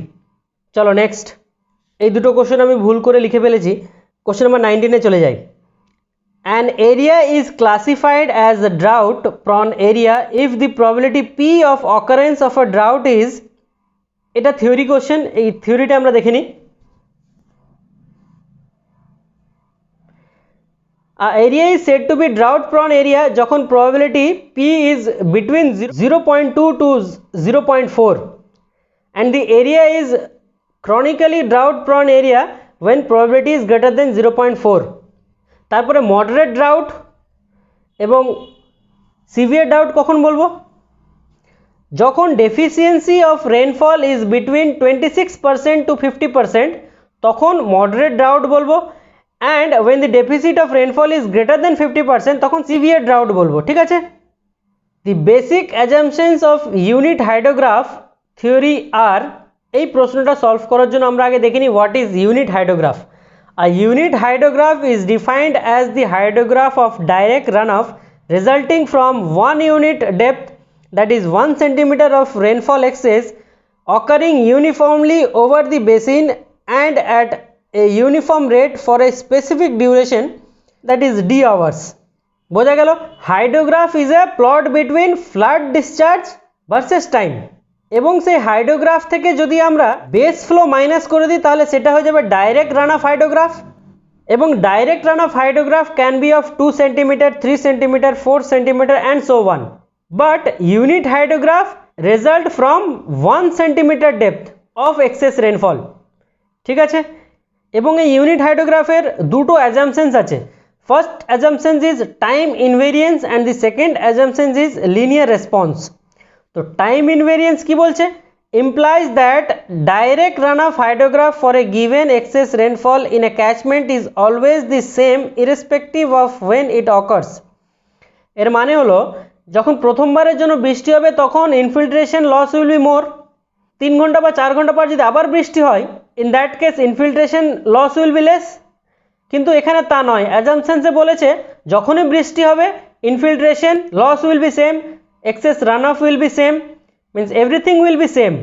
চলো নেক্সট। এই দুটো কোশ্চেন আমি ভুল করে লিখে ফেলেছি, কোশ্চেন নাম্বার 19-এ চলে যাই। An area is classified as a drought prone area if the probability P of occurrence of a drought is, এটা থিওরি কোশ্চেন, এই থিওরিটা আমরা দেখে নিই। area is said to be drought prone area যখন probability P is between 0.2 to 0.4 and the area is chronically drought prone area when probability is greater than 0.4। তারপরে মডারেট ড্রাউট এবং সিভিয়ার ড্রাউট কখন বলবো? যখন deficiency of rainfall is between 26% to 50% তখন মডারেট ড্রাউট বলবো, and when the deficit of rainfall is greater than 50% তখন সিভিয়ার ড্রাউট বলবো। ঠিক আছে, the basic assumptions of unit hydrograph theory are, এই প্রশ্নটা সলভ করার জন্য আমরা আগে দেখে নিই what is unit hydrograph. A unit hydrograph is defined as the hydrograph of direct runoff resulting from one unit depth, that is 1 centimeter of rainfall excess occurring uniformly over the basin and at a uniform rate for a specific duration, that is d hours। বোঝা গেল? Hydrograph is a plot between flood discharge versus time, এবং সেই হাইড্রোগ্রাফ থেকে যদি আমরা বেস ফ্লো মাইনাস করে দিই তাহলে সেটা হয়ে যাবে ডাইরেক্ট রান অফ হাইড্রোগ্রাফ, এবং direct run off hydrograph can be of 2 centimetre, 3 centimetre, 4 centimetre and so on, but unit hydrograph result from 1 centimetre depth of excess rainfall. ঠিক আছে, এবং এই ইউনিট হাইড্রোগ্রাফের দুটো অ্যাজাম্পশনস আছে। First assumptions is time invariance and the second assumptions is linear response. তো টাইম ইনভেরিয়েন্স কি বলছে? implies that direct runoff hydrograph for a given excess rainfall in a catchment is always the same irrespective of when it occurs। এর মানে হলো যখন প্রথমবারের জন্য বৃষ্টি হবে তখন infiltration loss will be more, 3 ঘন্টা বা 4 ঘন্টা পর যদি আবার বৃষ্টি হয় in that case infiltration loss will be less. কিন্তু এখানে তা নয়, অ্যাজাম্পশনসে বলেছে যখনই বৃষ্টি হবে infiltration loss will be same, excess runoff will be same, means everything will be same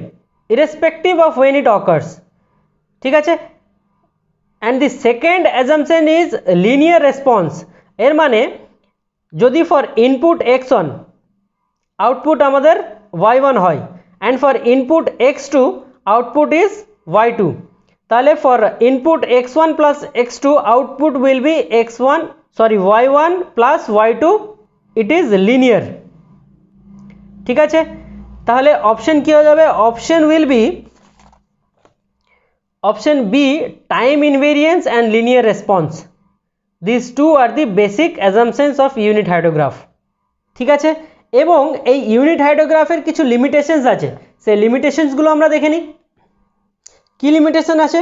irrespective of when it occurs। ঠিক আছে, and the second assumption is linear response। এর মানে যদি for input x1 output আমাদের y1 হয় and for input x2 output is y2, তাহলে for input x1 plus x2 output will be y1 plus y2, it is linear। ঠিক আছে, তাহলে অপশন কি হয়ে যাবে? Option will be option B, time invariance and linear response. This two are the basic assumptions of unit hydrograph. ঠিক আছে, এবং এই ইউনিট হাইড্রোগ্রাফের কিছু লিমিটেশনস আছে, সেই লিমিটেশনসগুলো আমরা দেখে নিই। কী লিমিটেশন আছে?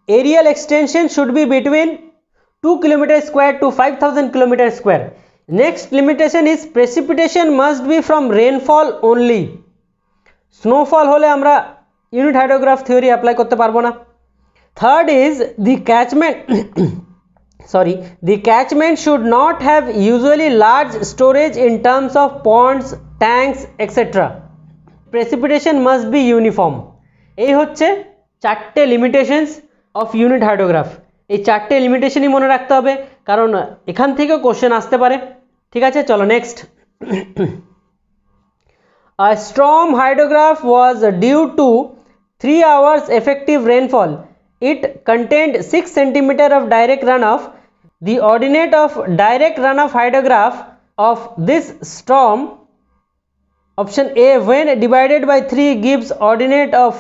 Areal extension should be between 2 kilometre square to 5000 kilometre square. Next limitation is precipitation must be from rainfall only। snowfall হলে আমরা unit hydrograph theory apply করতে পারবো না। Third is the catchment the catchment should not have usually large storage in terms of ponds, tanks, etc. Precipitation must be uniform। এই হচ্ছে 4টে limitations of unit hydrograph। এই 4টে লিমিটেশনই মনে রাখতে হবে কারণ এখান থেকেও কোশ্চেন আসতে পারে। ঠিক আছে, চলো next. A storm hydrograph was due to 3 hours effective rainfall. It contained 6 centimeter of direct runoff. The ordinate of direct runoff hydrograph of this storm, option A, when divided by 3 gives ordinate of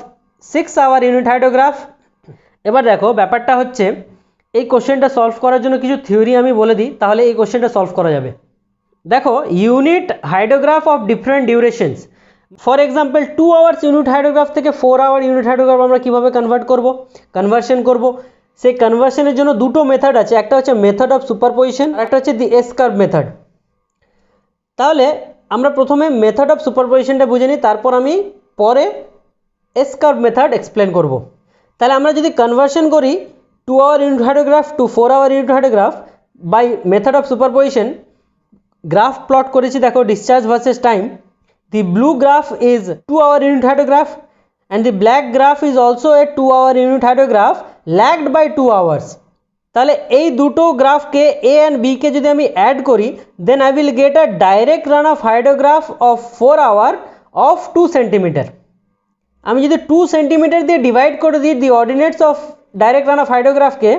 6 hour unit hydrograph। এবার দেখো ব্যাপারটা হচ্ছে এই কোশ্চেনটা সলভ করার জন্য কিছু থিওরি আমি বলে দিই, তাহলে এই কোশ্চেনটা সলভ করা যাবে। দেখো unit hydrograph of different durations, for example 2 hours unit hydrograph থেকে 4 আওয়ার ইউনিট হাইড্রোগ্রাফ আমরা কীভাবে কনভার্সন করব। সেই কনভার্সনের জন্য দুটো মেথড আছে, একটা হচ্ছে মেথড অফ সুপারপজিশন আর একটা হচ্ছে দি এস কার্ভ মেথড। তাহলে আমরা প্রথমে মেথড অফ সুপারপজিশনটা বুঝে নিই, তারপর আমি পরে এস কার্ভ মেথড এক্সপ্লেন করব। তাহলে আমরা যদি কনভার্সন করি 2 hour unit hydrograph to 4 hour unit hydrograph by method of superposition, graph plot করেছি দেখো discharge versus time. The blue graph is 2 hour unit hydrograph and the black graph is also a 2 hour unit hydrograph lagged by 2 hours। তাহলে এই দুটো গ্রাফকে এ অ্যান্ড বি কে যদি আমি অ্যাড করি then I will get a direct run off hydrograph of 4 hour of 2 centimetre. আমি যদি 2 সেন্টিমিটার দিয়ে ডিভাইড করে দিই the ordinates of direct run off হাইড্রোগ্রাফকে,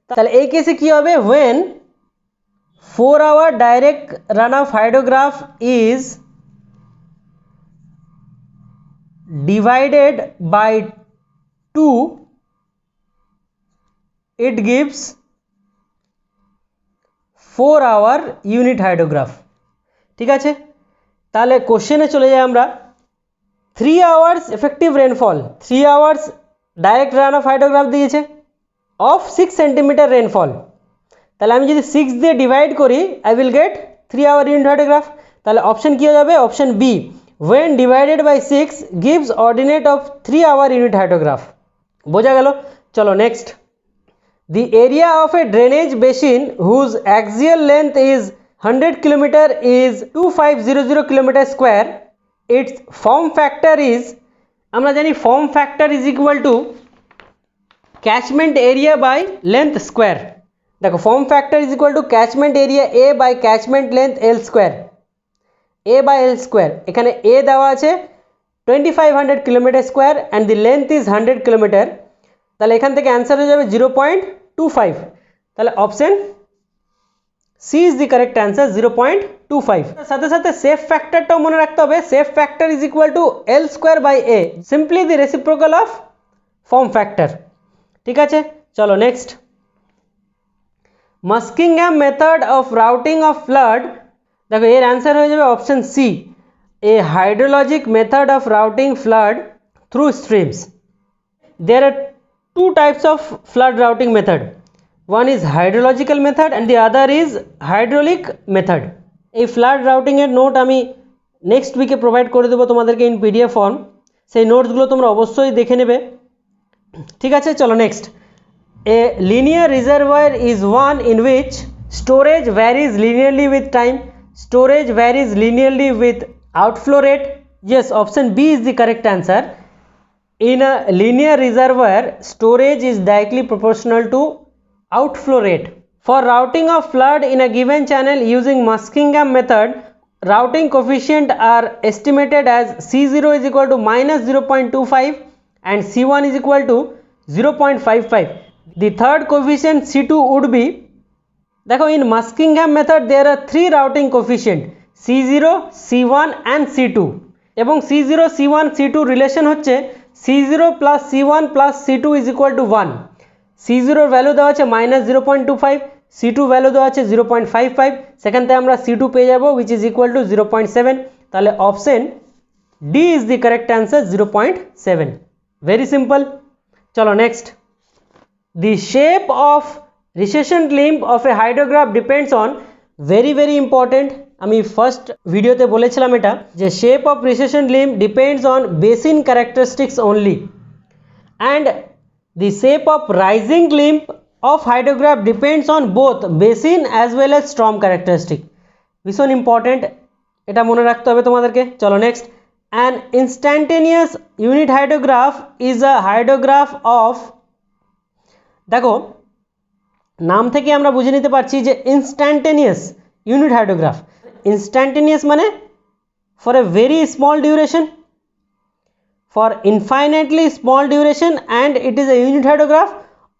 তাহলে এই কেসে কী হবে, when 4 hour direct run off hydrograph is divided by 2 it gives 4 hour unit hydrograph. ঠিক আছে, তাহলে কোশ্চেনে চলে যাই আমরা। 3 hours effective rainfall, 3 hours direct run off hydrograph দিয়েছে অফ 6 সেন্টিমিটার রেনফল। তাহলে আমি যদি 6 দিয়ে ডিভাইড করি I will get 3 hour unit hydrograph. তাহলে অপশন কী হয়ে যাবে, option B, when divided by 6 gives ordinate of 3 hour unit hydrograph। বোঝা গেল। চলো next. The area of a drainage basin whose axial length is 100 km is 2500 km square, its form factor is, আমরা জানি form factor is equal to catchment area by length square। দেখো form factor is equal to catchment area A by catchment length L square, A by L square। এখানে A দেওয়া আছে 2500 kilometre square and the length is 100 kilometre. তাহলে এখান থেকে অ্যান্সার হয়ে যাবে 0.25। তাহলে option C is the correct answer, 0.25। সাথে সাথে সেফ ফ্যাক্টরটাও মনে রাখতে হবে, shape factor is equal to L square by A, simply the reciprocal of form factor. ঠিক আছে, চলো next. Muskingum method of routing of flood, দেখো এর অ্যান্সার হয়ে যাবে option C, a hydrologic method of routing flood through streams. There are two types of flood routing method, one is hydrological method and the other is hydraulic method. এই ফ্লাড রাউটিংয়ের নোট আমি নেক্সট উইকে প্রোভাইড করে দেবো তোমাদেরকে ইন পিডিএফ ফর্ম, সেই নোটসগুলো তোমরা অবশ্যই দেখে নেবে। ঠিক আছে, চলো next. A linear reservoir is one in which storage varies linearly with time, storage varies linearly with outflow rate. Yes, option B is the correct answer. In a linear reservoir, storage is directly proportional to outflow rate. For routing of flood in a given channel using Muskingum method, routing coefficient are estimated as C0 is equal to minus 0.25 and C1 is equal to 0.55. The third coefficient C2 would be, দেখো in Muskingum method there are 3 routing coefficient C0, C1 and C2 এবং C0, C1, C2 রিলেশন হচ্ছে C0 plus C1 plus C2 is equal to 1। C0 value দেওয়া আছে মাইনাস 0.25, C2 ভ্যালু দেওয়া আছে 0.55, সেখান থেকে আমরা C2 পেয়ে যাব which is equal to 0.7। তাহলে option D is the correct answer, 0.7। Very simple. চলো next. The shape of recession limb of a hydrograph depends on, very important, আমি ফার্স্ট ভিডিওতে বলেছিলাম এটা, যে shape of recession limb depends on basin characteristics only and the shape of rising limb of hydrograph depends on both basin as well as storm characteristic। ভীষণ ইম্পর্টেন্ট, এটা মনে রাখতে হবে তোমাদেরকে। চলো next. An instantaneous unit hydrograph is a hydrograph of, দেখো নাম থেকে আমরা বুঝে নিতে পারছি যে ইনস্ট্যান্টেনিয়াস ইউনিট হাইড্রোগ্রাফ। ইনস্ট্যান্টেনিয়াস মানে for a very small duration, for infinitely small duration and it is a unit hydrograph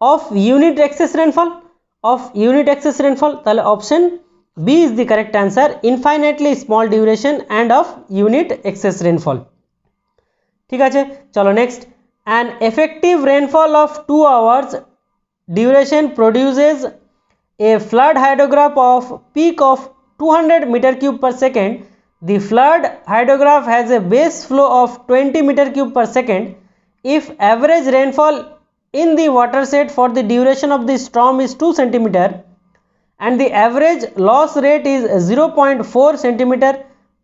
of unit excess rainfall, of unit excess rainfall. তাহলে option B is the correct answer, infinitely small duration and of unit excess rainfall. ঠিক আছে, চলো next. An effective rainfall of 2 hours duration produces a flood hydrograph of peak of 200 meter cube per second. The flood hydrograph has a base flow of 20 meter cube per second. If average rainfall in the watershed for the duration of the storm is 2 centimeter and the average loss rate is 0.4 centimeter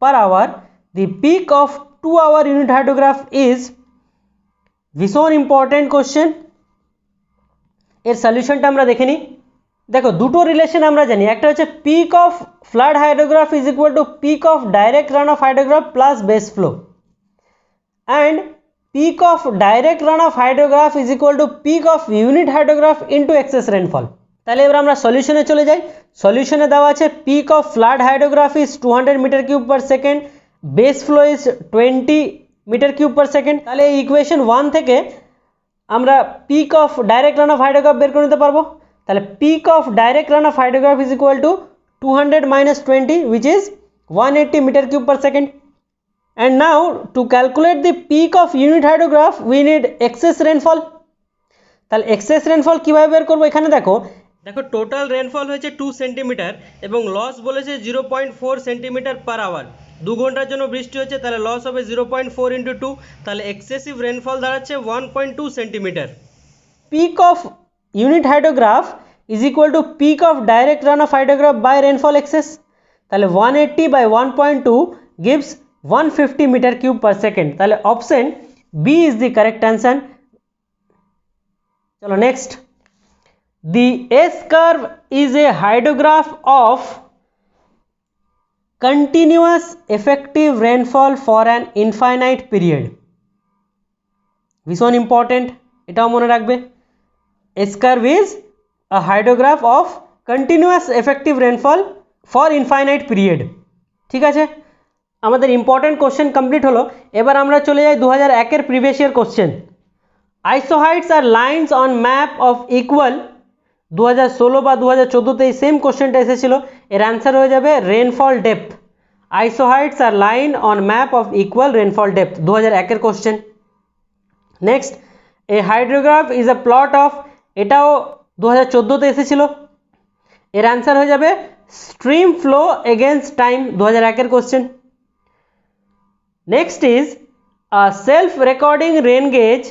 per hour, the peak of 2 hour unit hydrograph is, ভীষণ ইম্পর্টেন্ট কোশ্চেন। এর সলিউশনটা আমরা দেখে নিই। দেখো দুটো রিলেশন আমরা জানি, একটা হচ্ছে peak of flood hydrograph is equal to peak of direct run off hydrograph plus base flow, and peak of direct run off hydrograph is equal to peak of unit hydrograph into excess rainfall. তাহলে এবার আমরা সলিউশনে চলে যাই। সলিউশনে দেওয়া আছে peak of flood hydrograph is 200 metre cube per second, base flow is 20 metre cube per second. তাহলে এই ইকুয়েশন 1 থেকে আমরা pick of direct run off hydrograph বের করে নিতে পারবো। তাহলে peak of direct run off hydrograph is equal to 200 minus 20 which is 180 meter cube per second. And now to calculate the peak of unit hydrograph we need excess rainfall. তাহলে এক্সেস রেনফল কীভাবে বের করবো, এখানে দেখো টোটাল রেনফল হয়েছে 2 সেন্টিমিটার এবং লস বলেছে 0.4 সেন্টিমিটার পার আওয়ার। 2 ঘন্টার জন্য বৃষ্টি হচ্ছে, তাহলে লস হবে 0.4 ইন্টু 2, তাহলে এক্সেসিভ রেনফল দাঁড়াচ্ছে 1.2 centimetre. Peak of unit hydrograph is equal to peak of direct run off hydrograph by rainfall excess. তাহলে 180 by 1.2 gives 150 metre cube per second. তাহলে option B is the correct answer. চলো next, the S curve is a hydrograph of continuous effective rainfall for an infinite period. ভীষণ ইম্পর্টেন্ট, এটাও মনে রাখবে। S curve is a hydrograph of continuous effective rainfall for infinite period। ঠিক আছে, আমাদের ইম্পর্টেন্ট কোশ্চেন কমপ্লিট হলো। এবার আমরা চলে যাই 2001-এর previous year question. Isohyets are lines on map of equal. 2016 বা 2014-তে এই সেম কোশ্চেনটা এসেছিল। এর অ্যান্সার হয়ে যাবে rainfall depth. Isohyets are line on map of equal rainfall depth, 2001-এর question. Next, a hydrograph is a plot of, এটাও 2014-তে এসেছিল। এর অ্যান্সার হয়ে যাবে স্ট্রিম ফ্লো এগেনস্ট টাইম, 2001-এর question. Next is self recording rain gauge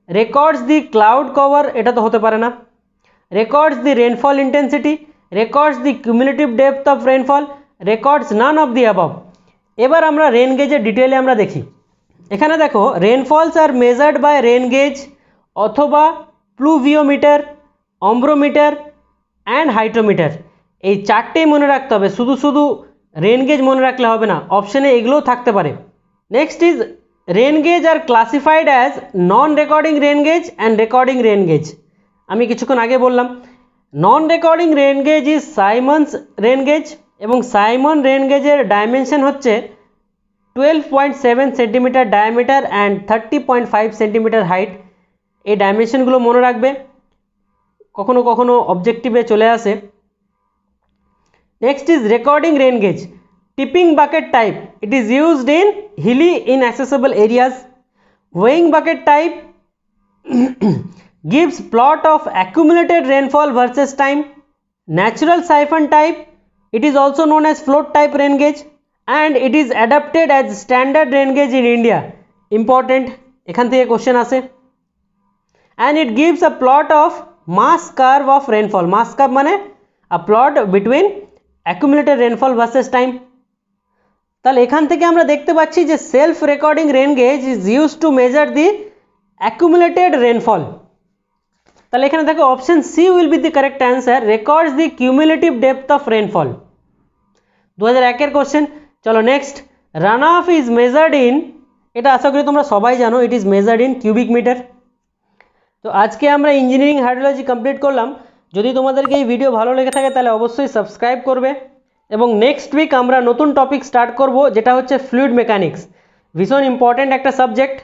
records the cloud cover, এটা তো হতে পারে না। records the rainfall intensity, records the cumulative depth of rainfall, records none of the above। এবার আমরা রেন গেজের ডিটেলে আমরা দেখি। এখানে দেখো রেনফলস আর মেজার্ড বাই রেন গেজ অথবা প্লুভিওমিটার, অম্ব্রোমিটার অ্যান্ড হাইড্রোমিটার। এই চারটেই মনে রাখতে হবে, শুধু শুধু রেন গেজ মনে রাখলে হবে না, অপশানে এগুলোও থাকতে পারে। Next is rain gauge are classified as non recording rain gauge and recording rain gauge. আমি কিছুক্ষণ আগে বললাম non recording rain gauge is Symons rain gauge এবং সাইমন রেন গেজের ডাইমেনশন হচ্ছে 12.7 centimetre diameter and 30.5 centimetre height. এই ডাইমেনশনগুলো মনে রাখবে, কখনো কখনো অবজেক্টিভে চলে আসে। Next is recording rain gauge tipping bucket type, it is used in hilly inaccessible areas. Weighing bucket type gives plot of accumulated rainfall versus time. Natural siphon type, it is also known as float type rain gauge and it is adapted as standard rain gauge in India. Important, এখান থেকে কোশ্চেন আসে। and it gives a plot of mass curve of rainfall. mass curve মানে a plot between accumulated rainfall versus time. তাহলে এখান থেকে আমরা দেখতে পাচ্ছি যে self recording rain gauge is used to measure the accumulated rainfall. তাহলে এখানে দেখো option C will be the correct answer, records the cumulative depth of rainfall, 2001-এর কোশ্চেন। চলো next, run off is measured in, এটা আশা করি তোমরা সবাই জানো, it is measured in cubic metre. তো আজকে আমরা ইঞ্জিনিয়ারিং হাইড্রোলজি কমপ্লিট করলাম। যদি তোমাদেরকে এই ভিডিও ভালো লেগে থাকে তাহলে অবশ্যই সাবস্ক্রাইব করবে এবং নেক্সট উইক আমরা নতুন টপিক স্টার্ট করব যেটা হচ্ছে ফ্লুইড মেকানিক্স। ভীষণ ইম্পর্ট্যান্ট একটা সাবজেক্ট।